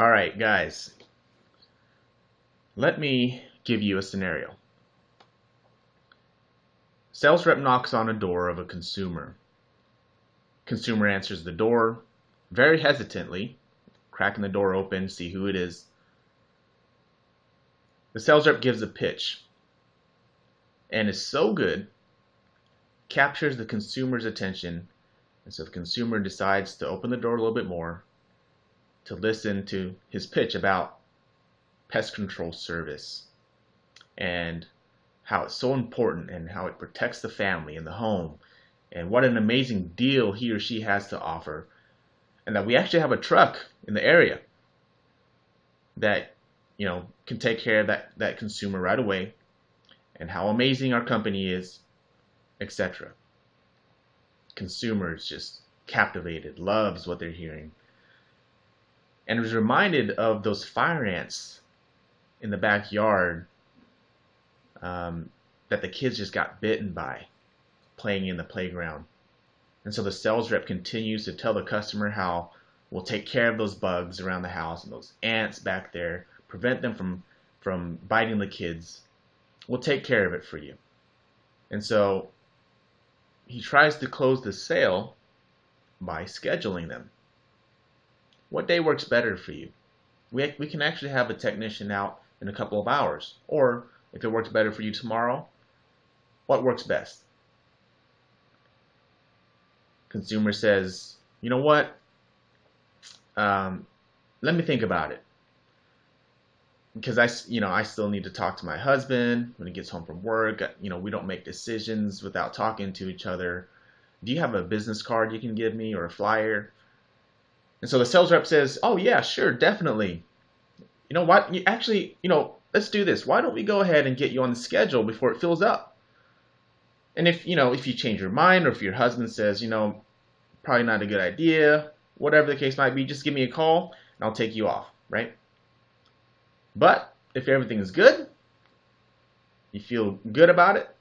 All right, guys, let me give you a scenario. Sales rep knocks on a door of a consumer. Consumer answers the door very hesitantly, cracking the door open, see who it is. The sales rep gives a pitch and is so good, captures the consumer's attention, and so the consumer decides to open the door a little bit more to listen to his pitch about pest control service and how it's so important and how it protects the family and the home and what an amazing deal he or she has to offer, and that we actually have a truck in the area that can take care of that consumer right away, and how amazing our company is, etc. Consumers just captivated, loves what they're hearing, and was reminded of those fire ants in the backyard that the kids just got bitten by playing in the playground. And so the sales rep continues to tell the customer how we'll take care of those bugs around the house and those ants back there, prevent them from biting the kids. We'll take care of it for you. And so he tries to close the sale by scheduling them. What day works better for you? We can actually have a technician out in a couple of hours. Or if it works better for you tomorrow, what works best? Consumer says, you know what? Let me think about it. Because I still need to talk to my husband when he gets home from work. We don't make decisions without talking to each other. Do you have a business card you can give me or a flyer? And so the sales rep says, oh yeah, sure, definitely. You know what? Let's do this. Why don't we go ahead and get you on the schedule before it fills up? And if you change your mind, or if your husband says, probably not a good idea, whatever the case might be, just give me a call and I'll take you off, right? But if everything is good, you feel good about it,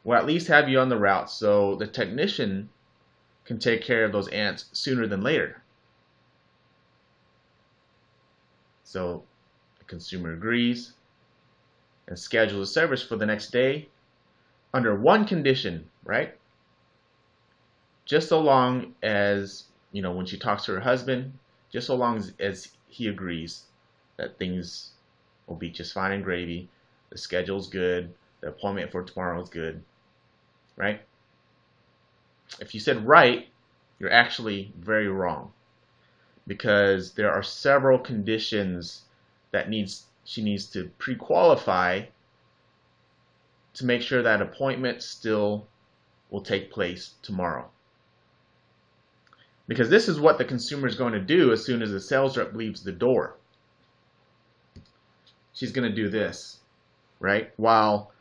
we'll at least have you on the route so the technician can take care of those ants sooner than later. So the consumer agrees and schedules a service for the next day under one condition, right? Just so long as, when she talks to her husband, just so long as he agrees that things will be just fine and gravy, the schedule's good, the appointment for tomorrow is good, right? If you said right, you're actually very wrong, because there are several conditions that she needs to pre-qualify to make sure that appointment still will take place tomorrow. Because this is what the consumer is going to do as soon as the sales rep leaves the door. She's going to do this, right? While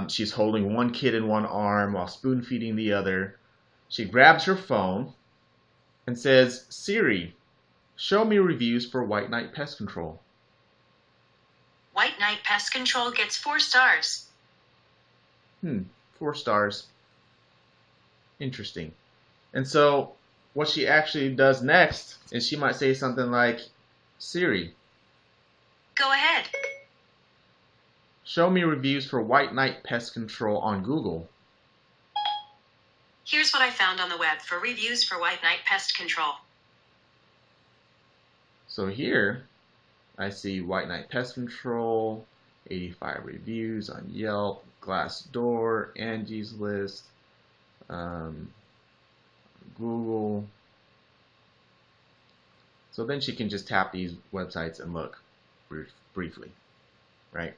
she's holding one kid in one arm while spoon feeding the other, she grabs her phone and says, Siri, show me reviews for White Knight Pest Control. White Knight Pest Control gets 4 stars. 4 stars. Interesting. And so what she actually does next is she might say something like, Siri, go ahead. Show me reviews for White Knight Pest Control on Google. Here's what I found on the web for reviews for White Knight Pest Control. So here I see White Knight Pest Control, 85 reviews on Yelp, Glassdoor, Angie's List, Google. So then she can just tap these websites and look briefly, right?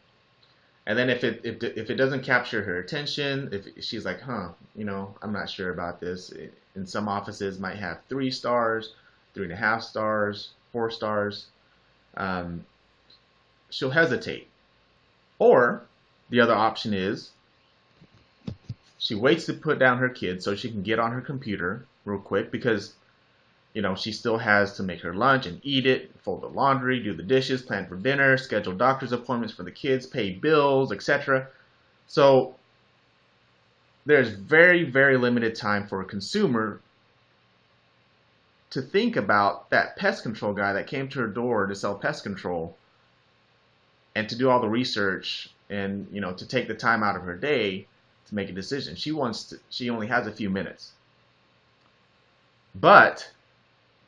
And then if it doesn't capture her attention, if she's like, I'm not sure about this. In some offices might have 3 stars, 3.5 stars, 4 stars. She'll hesitate. Or the other option is she waits to put down her kids so she can get on her computer real quick, because she still has to make her lunch and eat it, fold the laundry, do the dishes, plan for dinner, schedule doctor's appointments for the kids, pay bills, etc. So there's very, very limited time for a consumer to think about that pest control guy that came to her door to sell pest control and to do all the research and to take the time out of her day to make a decision. She only has a few minutes. But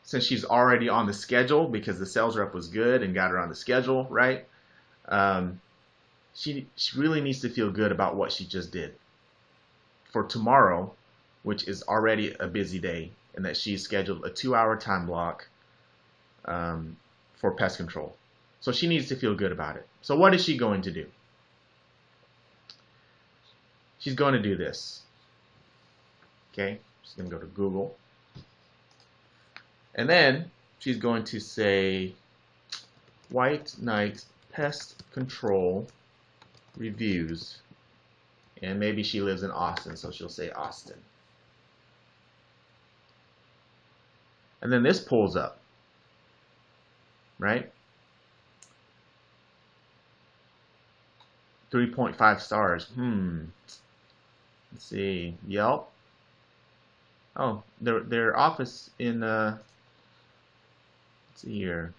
since she's already on the schedule because the sales rep was good and got her on the schedule, right? She really needs to feel good about what she just did for tomorrow, which is already a busy day, and that she's scheduled a 2-hour time block for pest control. So she needs to feel good about it. So what is she going to do? She's going to do this. Okay, she's going to go to Google. And then she's going to say White Knight Pest Control Reviews. And maybe she lives in Austin, so she'll say Austin. And then this pulls up, right? 3.5 stars. Let's see. Yelp. Oh, their office in let's see here.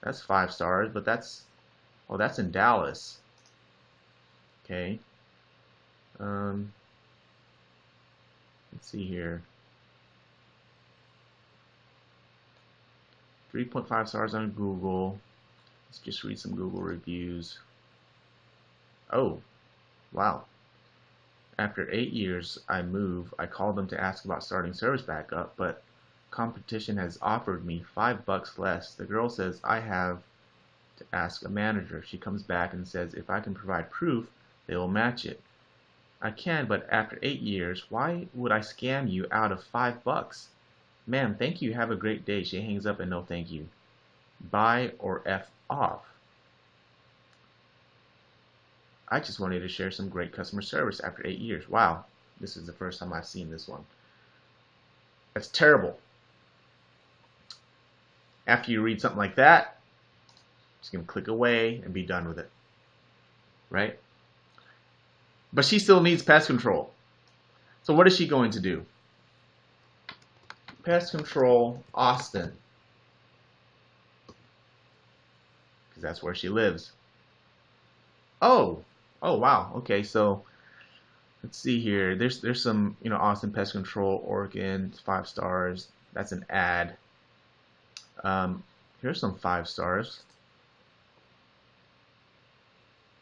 That's 5 stars, but that's in Dallas. Okay. Let's see here. 3.5 stars on Google. Let's just read some Google reviews. Oh, wow. After 8 years, I called them to ask about starting service back up, but competition has offered me $5 less. The girl says I have to ask a manager. She comes back and says if I can provide proof, they will match it. I can, but after 8 years, why would I scam you out of $5? Ma'am, thank you. Have a great day. She hangs up and no thank you. Buy or F off. I just wanted to share some great customer service after 8 years. Wow, this is the first time I've seen this one. That's terrible. After you read something like that, just going to click away and be done with it. Right? But she still needs pest control. So what is she going to do? Pest control Austin. Because that's where she lives. Oh wow. Okay, so let's see here. There's some, Austin Pest Control, Oregon, 5 stars. That's an ad. Here's some 5 stars.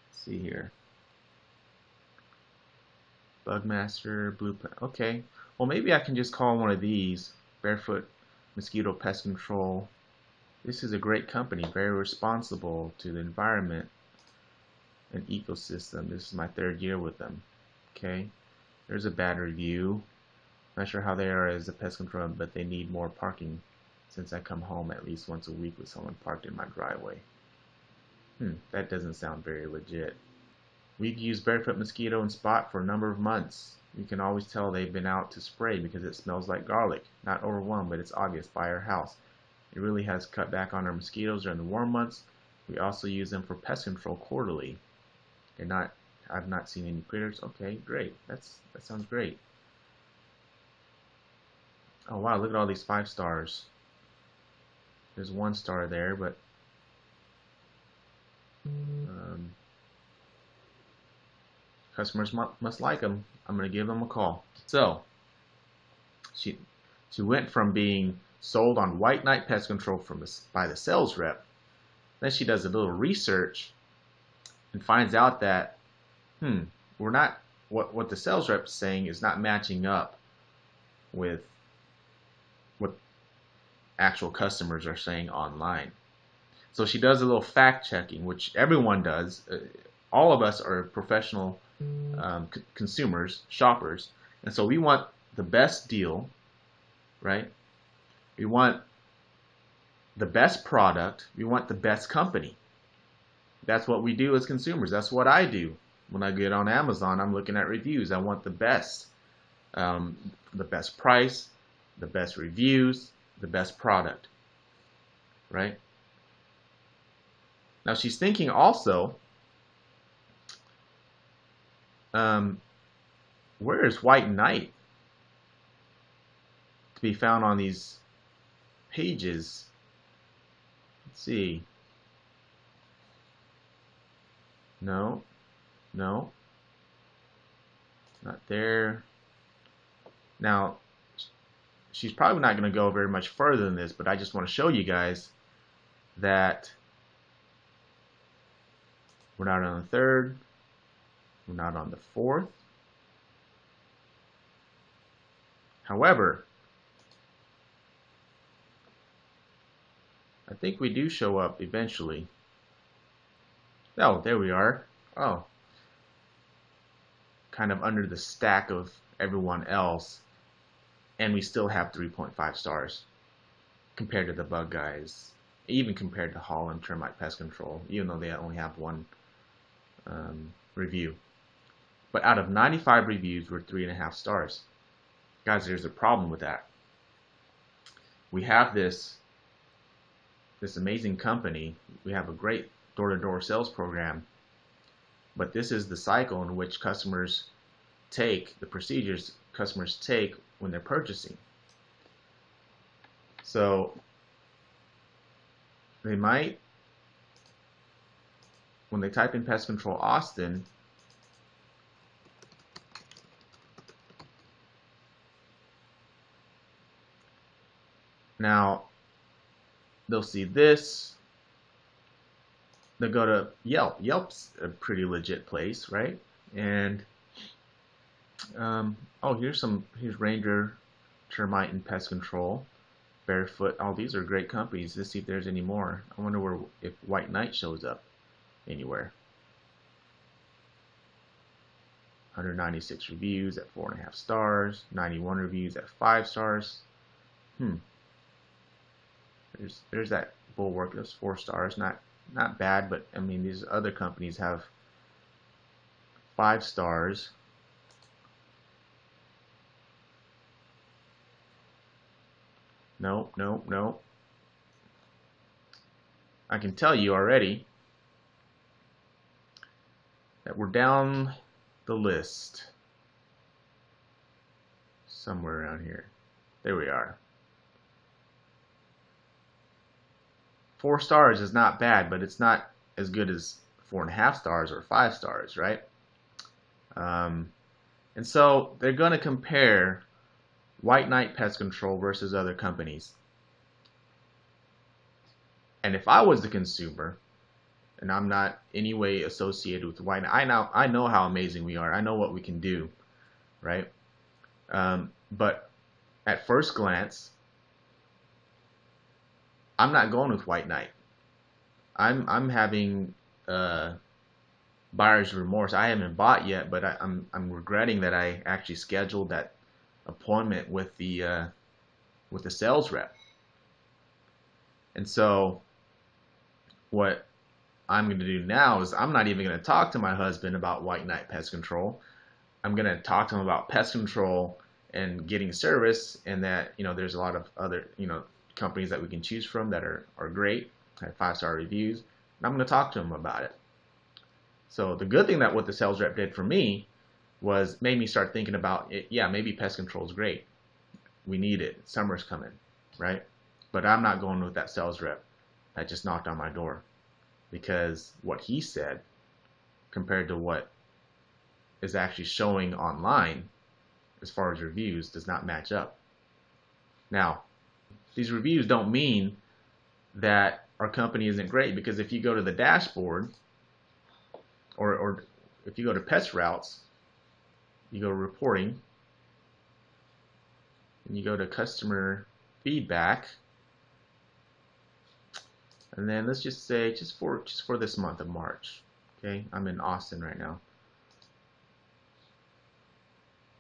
Let's see here. Bugmaster, Blueprint. Okay. Well, maybe I can just call one of these. Barefoot Mosquito Pest Control. This is a great company, very responsible to the environment and ecosystem. This is my 3rd year with them. Okay. There's a bad review. Not sure how they are as a pest control, but they need more parking since I come home at least once a week with someone parked in my driveway. That doesn't sound very legit. We've used Barefoot Mosquito and Spot for a number of months. You can always tell they've been out to spray because it smells like garlic. Not overwhelmed, but it's obvious by our house. It really has cut back on our mosquitoes during the warm months. We also use them for pest control quarterly. I've not seen any critters. Okay, great. That sounds great. Oh wow, look at all these 5 stars. There's 1 star there, but customers must like them. I'm going to give them a call. So she went from being sold on White Knight Pest Control by the sales rep. Then she does a little research and finds out that we're not what the sales rep is saying is not matching up with what actual customers are saying online. So she does a little fact checking, which everyone does. All of us are professional consumers, shoppers, and so we want the best deal, right? We want the best product. We want the best company. That's what we do as consumers. That's what I do. When I get on Amazon, I'm looking at reviews. I want the best price, the best reviews, the best product, right? Now she's thinking also, where is White Knight to be found on these pages. Let's see. No, no, not there. Now, she's probably not going to go very much further than this, but I just want to show you guys that we're not on the third, we're not on the fourth. However, I think we do show up eventually. Oh, there we are. Oh, kind of under the stack of everyone else, and we still have 3.5 stars compared to the bug guys, even compared to Holland Termite Pest Control, even though they only have one review. But out of 95 reviews, we're 3.5 stars. Guys, there's a problem with that. We have this amazing company. We have a great door-to-door sales program, but this is the cycle in which customers take, the procedures customers take when they're purchasing. So they might, when they type in Pest Control Austin, now they'll see this, they'll go to Yelp. Yelp's a pretty legit place, right? And oh, here's Ranger Termite and Pest Control, Barefoot. All these are great companies. Let's see if there's any more. I wonder if White Knight shows up anywhere. 196 reviews at 4.5 stars, 91 reviews at 5 stars. There's that Bulwark. That's 4 stars. Not bad, but I mean these other companies have 5 stars. Nope, nope, nope. I can tell you already that we're down the list somewhere around here. There we are. 4 stars is not bad, but it's not as good as 4.5 stars or 5 stars, right? And so they're going to compare White Knight Pest Control versus other companies. And if I was the consumer, and I'm not any way associated with White Knight, I know how amazing we are. I know what we can do, right? But at first glance, I'm not going with White Knight. I'm having buyer's remorse. I haven't bought yet, but I'm regretting that I actually scheduled that appointment with the sales rep. And so what I'm going to do now is I'm not even going to talk to my husband about White Knight Pest Control. I'm going to talk to him about pest control and getting service, and that there's a lot of other companies that we can choose from that are great, have 5-star reviews, and I'm going to talk to him about it. So the good thing that what the sales rep did for me was made me start thinking about it. Yeah, maybe pest control is great. We need it. Summer's coming, right? But I'm not going with that sales rep that just knocked on my door, because what he said compared to what is actually showing online as far as reviews does not match up. Now, these reviews don't mean that our company isn't great, because if you go to the dashboard, or if you go to pest routes, you go to reporting, and you go to customer feedback, and then let's just say just for this month of March. Okay, I'm in Austin right now.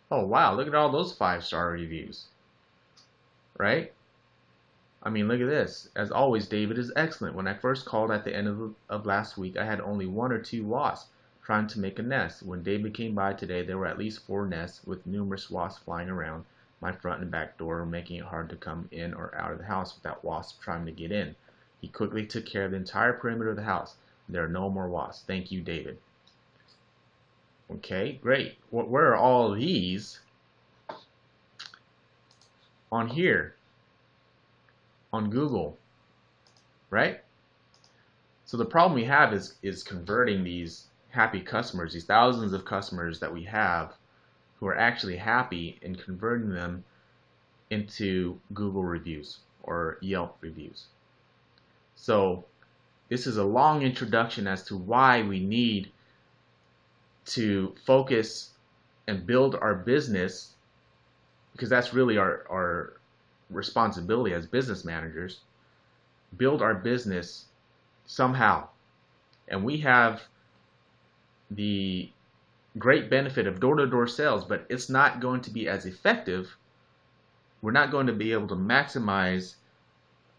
Oh wow, look at all those 5-star reviews, right? I mean, look at this. As always, David is excellent. When I first called at the end of last week, I had only 1 or 2 wasps trying to make a nest. When David came by today, there were at least 4 nests with numerous wasps flying around my front and back door, making it hard to come in or out of the house without wasps trying to get in. He quickly took care of the entire perimeter of the house. There are no more wasps. Thank you, David. Okay, great. Where are all of these on here, on Google, right? So the problem we have is converting these happy customers, these thousands of customers that we have who are actually happy, and converting them into Google reviews or Yelp reviews. So this is a long introduction as to why we need to focus and build our business, because that's really our responsibility as business managers. Build our business somehow. And we have the great benefit of door-to-door sales, but it's not going to be as effective. We're not going to be able to maximize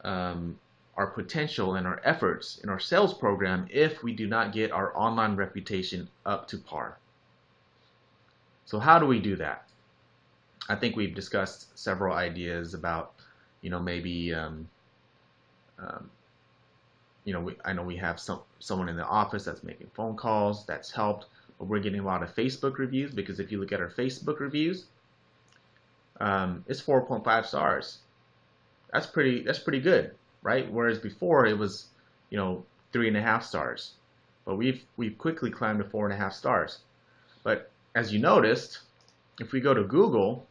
our potential and our efforts in our sales program if we do not get our online reputation up to par. So how do we do that? I think we've discussed several ideas about, maybe, I know we have someone in the office that's making phone calls. That's helped, but we're getting a lot of Facebook reviews, because if you look at our Facebook reviews, it's 4.5 stars. That's pretty good, right? Whereas before it was, 3.5 stars, but we've quickly climbed to 4.5 stars. But as you noticed, if we go to Google,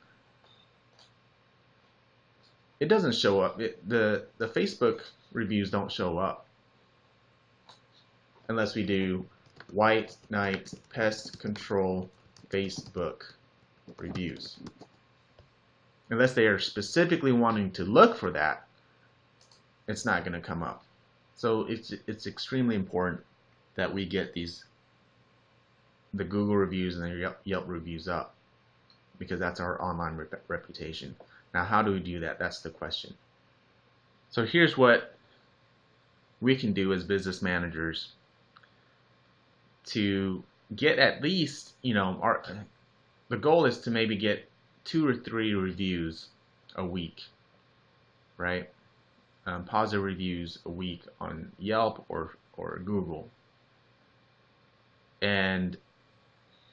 it doesn't show up. The Facebook reviews don't show up unless we do White Knight Pest Control Facebook reviews. Unless they are specifically wanting to look for that, it's not going to come up. So it's extremely important that we get the Google reviews and the Yelp reviews up, because that's our online reputation. Now, how do we do that? That's the question. So here's what we can do as business managers to get at least, the goal is to maybe get 2 or 3 reviews a week, right? Positive reviews a week on Yelp or Google. And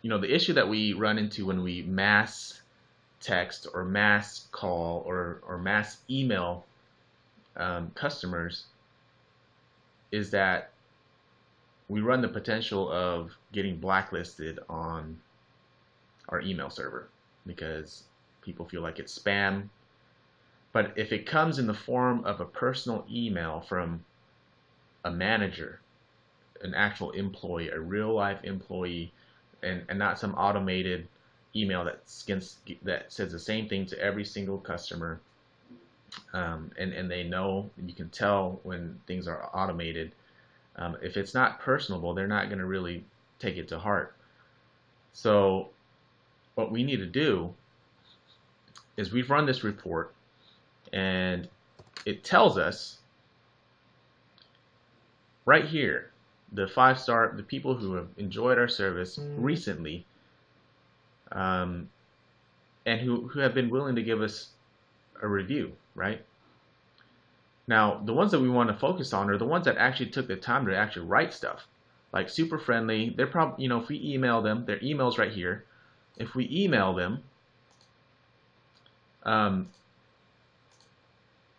the issue that we run into when we mass text or mass call or mass email customers is that we run the potential of getting blacklisted on our email server, because people feel like it's spam. But if it comes in the form of a personal email from a manager, an actual employee, a real life employee, and not some automated email that says the same thing to every single customer, and they know, you can tell when things are automated. If it's not personable, they're not going to really take it to heart. So what we need to do is we've run this report, and it tells us right here the 5-star, the people who have enjoyed our service recently, and who have been willing to give us a review, right? Now, the ones that we want to focus on are the ones that actually took the time to actually write stuff, like super friendly. They're probably, if we email them, their email's right here. If we email them,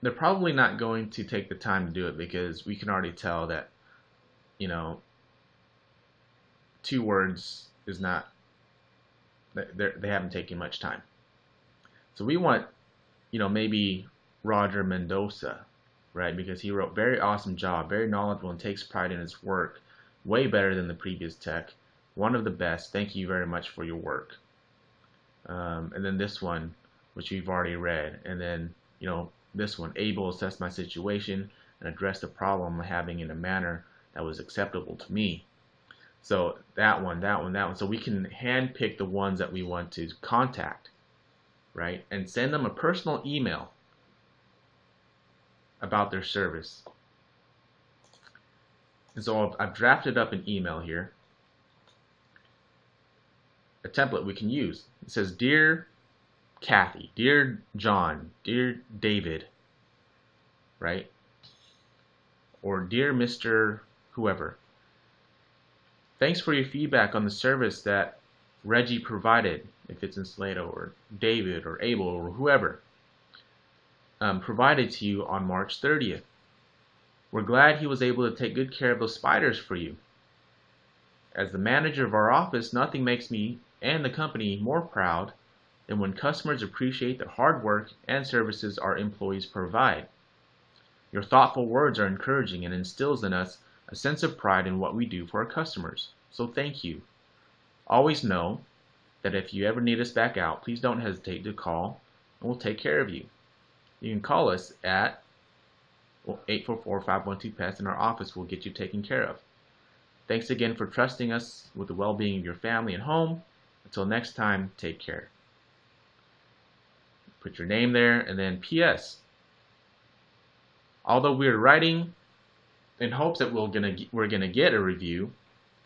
they're probably not going to take the time to do it, because we can already tell that, 2 words is not, they haven't taken much time. So we want, maybe Roger Mendoza, right? Because he wrote, very awesome job, very knowledgeable, and takes pride in his work, way better than the previous tech, one of the best, thank you very much for your work. And then this one, which we've already read, and then this one, able to assess my situation and address the problem I'm having in a manner that was acceptable to me. So that one. So we can handpick the ones that we want to contact, right? And send them a personal email about their service. And so I've drafted up an email here, a template we can use. It says, Dear Kathy, Dear John, Dear David, right? Or Dear Mr. Whoever. Thanks for your feedback on the service that Reggie provided, if it's in Slato, or David, or Abel, or whoever. provided to you on March 30th. We're glad he was able to take good care of those spiders for you. As the manager of our office, nothing makes me and the company more proud than when customers appreciate the hard work and services our employees provide. Your thoughtful words are encouraging and instills in us a sense of pride in what we do for our customers. So thank you. Always know that if you ever need us back out, please don't hesitate to call and we'll take care of you. You can call us at 844-512-PEST and our office will get you taken care of. Thanks again for trusting us with the well-being of your family and home. Until next time, take care. Put your name there and then P.S. Although we're writing in hopes that we're gonna get a review,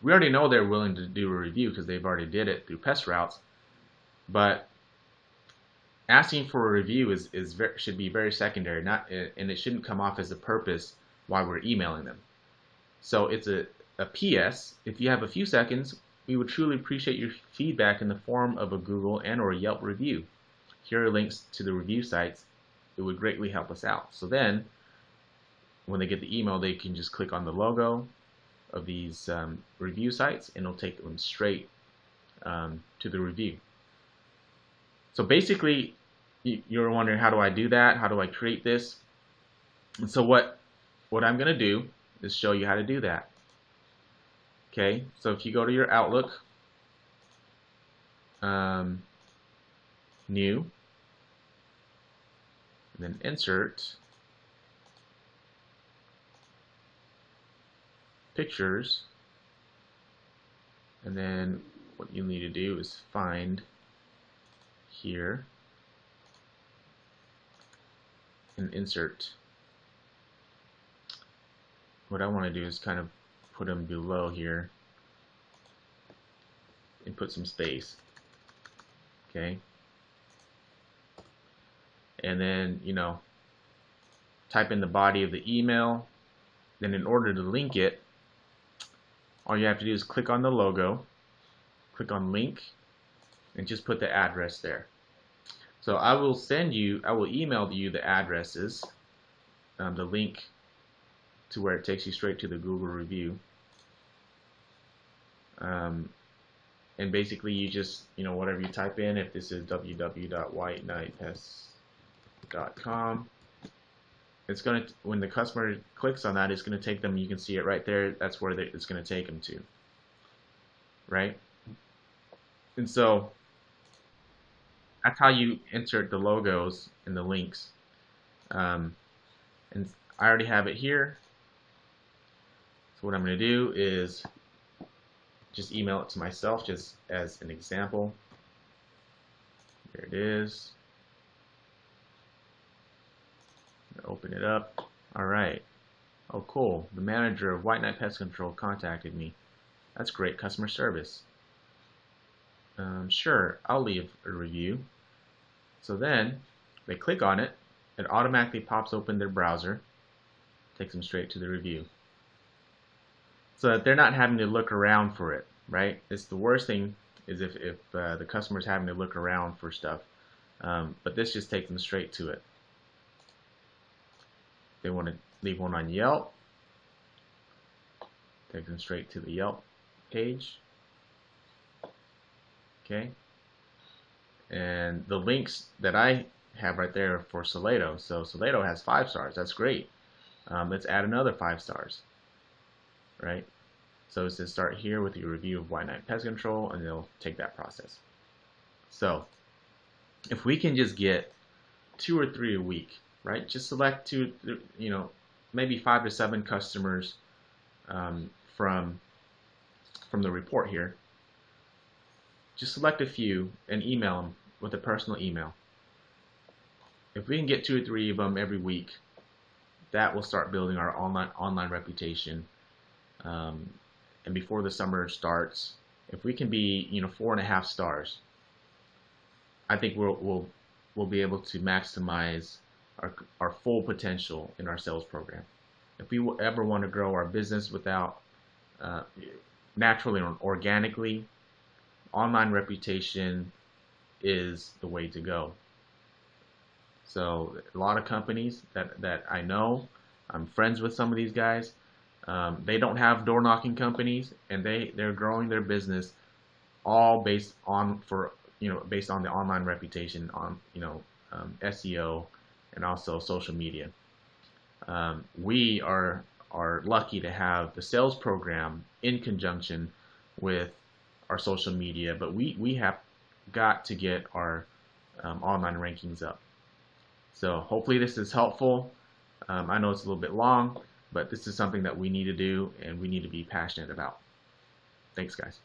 we already know they're willing to do a review because they've already did it through Pest Routes. But asking for a review should be very secondary, and it shouldn't come off as a purpose why we're emailing them. So it's a PS. If you have a few seconds, we would truly appreciate your feedback in the form of a Google and or a Yelp review. Here are links to the review sites. It would greatly help us out. So then, when they get the email, they can just click on the logo of these review sites, and it'll take them straight to the review. So basically, you're wondering, how do I do that? How do I create this? And so what I'm going to do is show you how to do that. Okay, so if you go to your Outlook, New, and then Insert, Pictures, and then what you need to do is find here and insert. What I want to do is kind of put them below here and put some space. Okay, and then type in the body of the email. Then in order to link it, all you have to do is click on the logo, click on link, and just put the address there. So I will email you the addresses, the link to where it takes you straight to the Google review. And basically you just, whatever you type in, if this is www.whitenightpest.com, it's going to, when the customer clicks on that, it's going to take them, you can see it right there, that's where it's going to take them to, right? And so that's how you insert the logos and the links. And I already have it here. So what I'm going to do is just email it to myself just as an example. There it is. Open it up. All right. Oh, cool. The manager of White Knight Pest Control contacted me. That's great customer service. Sure, I'll leave a review. So then they click on it. It automatically pops open their browser, takes them straight to the review. So that they're not having to look around for it, right? It's the worst thing is if the customer's having to look around for stuff. But this just takes them straight to it. They want to leave one on Yelp, take them straight to the Yelp page. Okay, and the links that I have right there are for Salado. So Salado has 5 stars. That's great. Let's add another 5 stars. Right. So it says start here with your review of White Knight Pest Control, and they'll take that process. So if we can just get 2 or 3 a week, right? Just select 2, maybe 5 to 7 customers from the report here. Just select a few and email them with a personal email. If we can get 2 or 3 of them every week, that will start building our online reputation. And before the summer starts, if we can be 4.5 stars, I think we'll be able to maximize our full potential in our sales program. If we ever want to grow our business without naturally or organically, online reputation is the way to go. So a lot of companies that I know, I'm friends with some of these guys. They don't have door knocking companies, and they're growing their business all based on the online reputation on SEO and also social media. We are lucky to have the sales program in conjunction with our social media, but we have got to get our online rankings up. So hopefully this is helpful. I know it's a little bit long, but this is something that we need to do and we need to be passionate about. Thanks, guys.